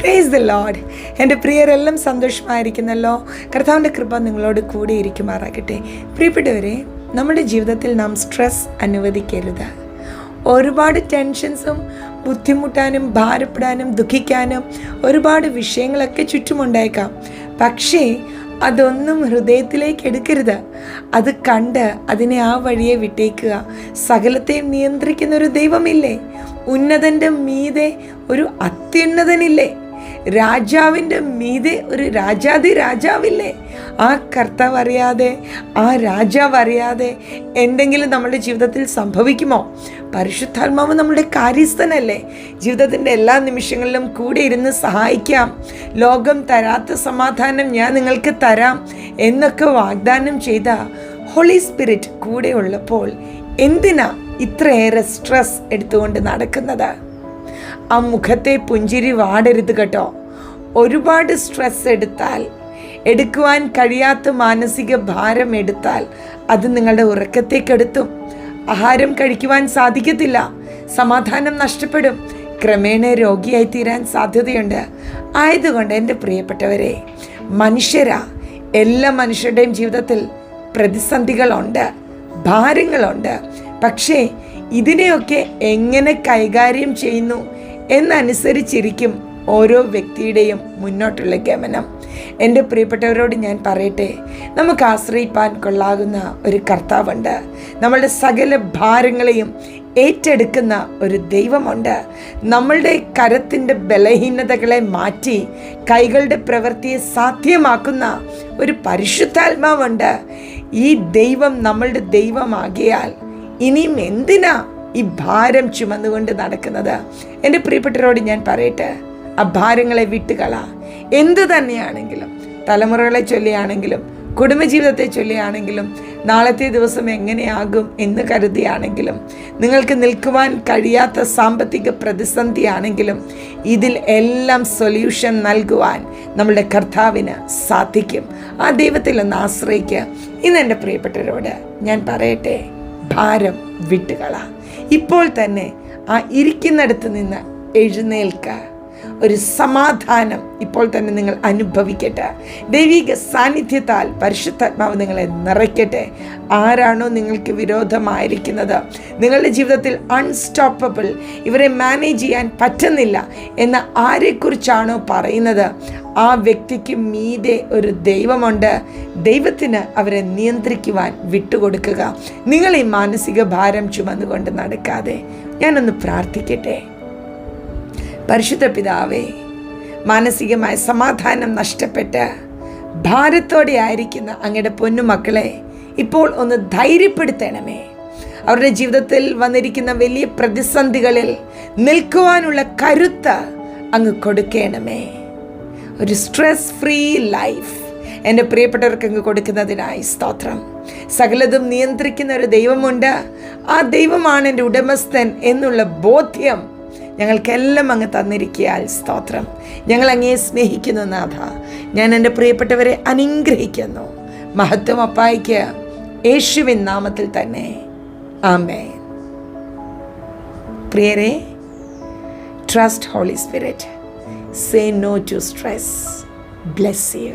Praise the Lord. എൻ്റെ പ്രിയരെല്ലാം സന്തോഷമായിരിക്കുന്നല്ലോ. കർത്താവിൻ്റെ കൃപ നിങ്ങളോട് കൂടെ ഇരിക്കുമാറാകട്ടെ. പ്രിയപ്പെട്ടവരെ, നമ്മുടെ ജീവിതത്തിൽ നാം സ്ട്രെസ് അനുവദിക്കരുത്. ഒരുപാട് ടെൻഷൻസും ബുദ്ധിമുട്ടാനും ഭാരപ്പെടാനും ദുഃഖിക്കാനും ഒരുപാട് വിഷയങ്ങളൊക്കെ ചുറ്റുമുണ്ടായേക്കാം. പക്ഷേ അതൊന്നും ഹൃദയത്തിലേക്ക് എടുക്കരുത്. അത് കണ്ട് അതിനെ ആ വഴിയെ വിട്ടേക്കുക. സകലത്തെയും നിയന്ത്രിക്കുന്ന ഒരു ദൈവമില്ലേ? ഉന്നതൻ്റെ മീതെ ഒരു അത്യുന്നതനില്ലേ? രാജാവിൻ്റെ മീതെ ഒരു രാജാതി രാജാവില്ലേ? ആ കർത്താവ് അറിയാതെ, ആ രാജാവ് അറിയാതെ എന്തെങ്കിലും നമ്മുടെ ജീവിതത്തിൽ സംഭവിക്കുമോ? പരിശുദ്ധാത്മാവ് നമ്മുടെ കാര്യസ്ഥനല്ലേ? ജീവിതത്തിൻ്റെ എല്ലാ നിമിഷങ്ങളിലും കൂടെ ഇരുന്ന് സഹായിക്കാം. ലോകം തരാത്ത സമാധാനം ഞാൻ നിങ്ങൾക്ക് തരാം എന്നൊക്കെ വാഗ്ദാനം ചെയ്ത ഹോളി സ്പിരിറ്റ് കൂടെ ഉള്ളപ്പോൾ എന്തിനാ ഇത്രയേറെ സ്ട്രെസ് എടുത്തുകൊണ്ട് നടക്കുന്നത്? ആ മുഖത്തെ പുഞ്ചിരി വാടരുത് കേട്ടോ. ഒരുപാട് സ്ട്രെസ് എടുക്കുവാൻ കഴിയാത്ത മാനസിക ഭാരം എടുത്താൽ അത് നിങ്ങളുടെ ഉറക്കത്തേക്കെടുത്തും. ആഹാരം കഴിക്കുവാൻ സാധിക്കത്തില്ല, സമാധാനം നഷ്ടപ്പെടും, ക്രമേണ രോഗിയായി തീരാൻ സാധ്യതയുണ്ട്. ആയതുകൊണ്ട് എൻ്റെ പ്രിയപ്പെട്ടവരെ, എല്ലാ മനുഷ്യരുടെയും ജീവിതത്തിൽ പ്രതിസന്ധികളുണ്ട്, ഭാരങ്ങളുണ്ട്. പക്ഷേ ഇതിനെയൊക്കെ എങ്ങനെ കൈകാര്യം ചെയ്യുന്നു എന്നനുസരിച്ചിരിക്കും ഓരോ വ്യക്തിയുടെയും മുന്നോട്ടുള്ള ഗമനം. എൻ്റെ പ്രിയപ്പെട്ടവരോട് ഞാൻ പറയട്ടെ, നമുക്ക് ആശ്രയിപ്പാൻ കൊള്ളാകുന്ന ഒരു കർത്താവുണ്ട്. നമ്മളുടെ സകല ഭാരങ്ങളെയും ഏറ്റെടുക്കുന്ന ഒരു ദൈവമുണ്ട്. നമ്മളുടെ കരത്തിൻ്റെ ബലഹീനതകളെ മാറ്റി കൈകളുടെ പ്രവൃത്തിയെ സാധ്യമാക്കുന്ന ഒരു പരിശുദ്ധാത്മാവുണ്ട്. ഈ ദൈവം നമ്മളുടെ ദൈവമാകിയാൽ ഇനിയും എന്തിനാ ഈ ഭാരം ചുമന്നുകൊണ്ട് നടക്കുന്നത്? എൻ്റെ പ്രിയപ്പെട്ടവരോട് ഞാൻ പറയട്ടെ, ആ ഭാരങ്ങളെ വിട്ടുകള. എന്തു തന്നെയാണെങ്കിലും, തലമുറകളെ ചൊല്ലിയാണെങ്കിലും, കുടുംബജീവിതത്തെ ചൊല്ലിയാണെങ്കിലും, നാളത്തെ ദിവസം എങ്ങനെയാകും എന്ന് കരുതിയാണെങ്കിലും, നിങ്ങൾക്ക് നിൽക്കുവാൻ കഴിയാത്ത സാമ്പത്തിക പ്രതിസന്ധിയാണെങ്കിലും, ഇതിൽ എല്ലാം സൊല്യൂഷൻ നൽകുവാൻ നമ്മളുടെ കർത്താവിന് സാധിക്കും. ആ ദൈവത്തിൽ ഒന്ന് ആശ്രയിക്കുക. ഇന്ന് എൻ്റെ പ്രിയപ്പെട്ടവരോട് ഞാൻ പറയട്ടെ, ഭാരം വിട്ടുകള. ഇപ്പോൾ തന്നെ ആ ഇരിക്കുന്നിടത്ത് നിന്ന് എഴുന്നേൽക്കുക. ഒരു സമാധാനം ഇപ്പോൾ തന്നെ നിങ്ങൾ അനുഭവിക്കട്ടെ. ദൈവിക സാന്നിധ്യത്താൽ പരിശുദ്ധാത്മാവ് നിങ്ങളെ നിറയ്ക്കട്ടെ. ആരാണോ നിങ്ങൾക്ക് വിരോധമായിരിക്കുന്നത്, നിങ്ങളുടെ ജീവിതത്തിൽ അൺസ്റ്റോപ്പബിൾ, ഇവരെ മാനേജ് ചെയ്യാൻ പറ്റുന്നില്ല എന്ന ആരെക്കുറിച്ചാണോ പറയുന്നത്, ആ വ്യക്തിക്ക് മീതെ ഒരു ദൈവമുണ്ട്. ദൈവത്തിന് അവരെ നിയന്ത്രിക്കുവാൻ വിട്ടുകൊടുക്കുക. നിങ്ങൾ ഈ മാനസിക ഭാരം ചുമന്നുകൊണ്ട് നടക്കാതെ ഞാനൊന്ന് പ്രാർത്ഥിക്കട്ടെ. പരിശുദ്ധ പിതാവേ, മാനസികമായ സമാധാനം നഷ്ടപ്പെട്ട് ഭാരത്തോടെ ആയിരിക്കുന്ന അങ്ങയുടെ പൊന്നുമക്കളെ ഇപ്പോൾ ഒന്ന് ധൈര്യപ്പെടുത്തണമേ. അവരുടെ ജീവിതത്തിൽ വന്നിരിക്കുന്ന വലിയ പ്രതിസന്ധികളിൽ നിൽക്കുവാനുള്ള കരുത്ത് അങ്ങ് കൊടുക്കണമേ. ഒരു സ്ട്രെസ് ഫ്രീ ലൈഫ് എൻ്റെ പ്രിയപ്പെട്ടവർക്ക് അങ്ങ് കൊടുക്കുന്നതിനായി സ്തോത്രം. സകലതും നിയന്ത്രിക്കുന്ന ഒരു ദൈവമുണ്ട്. ആ ദൈവമാണ് എൻ്റെ ഉടമസ്ഥൻ എന്നുള്ള ബോധ്യം ഞങ്ങൾക്കെല്ലാം അങ്ങ് തന്നിരിക്കയാൽ സ്തോത്രം. ഞങ്ങൾ അങ്ങയെ സ്നേഹിക്കുന്നു നാഥ. ഞാൻ എൻ്റെ പ്രിയപ്പെട്ടവരെ അനുഗ്രഹിക്കുന്നു. മഹത്വം അപ്പായിക്ക് യേശുവിൻ നാമത്തിൽ തന്നെ, ആമേൻ. പ്രിയരെ, trust holy spirit. Say no to stress. Bless you.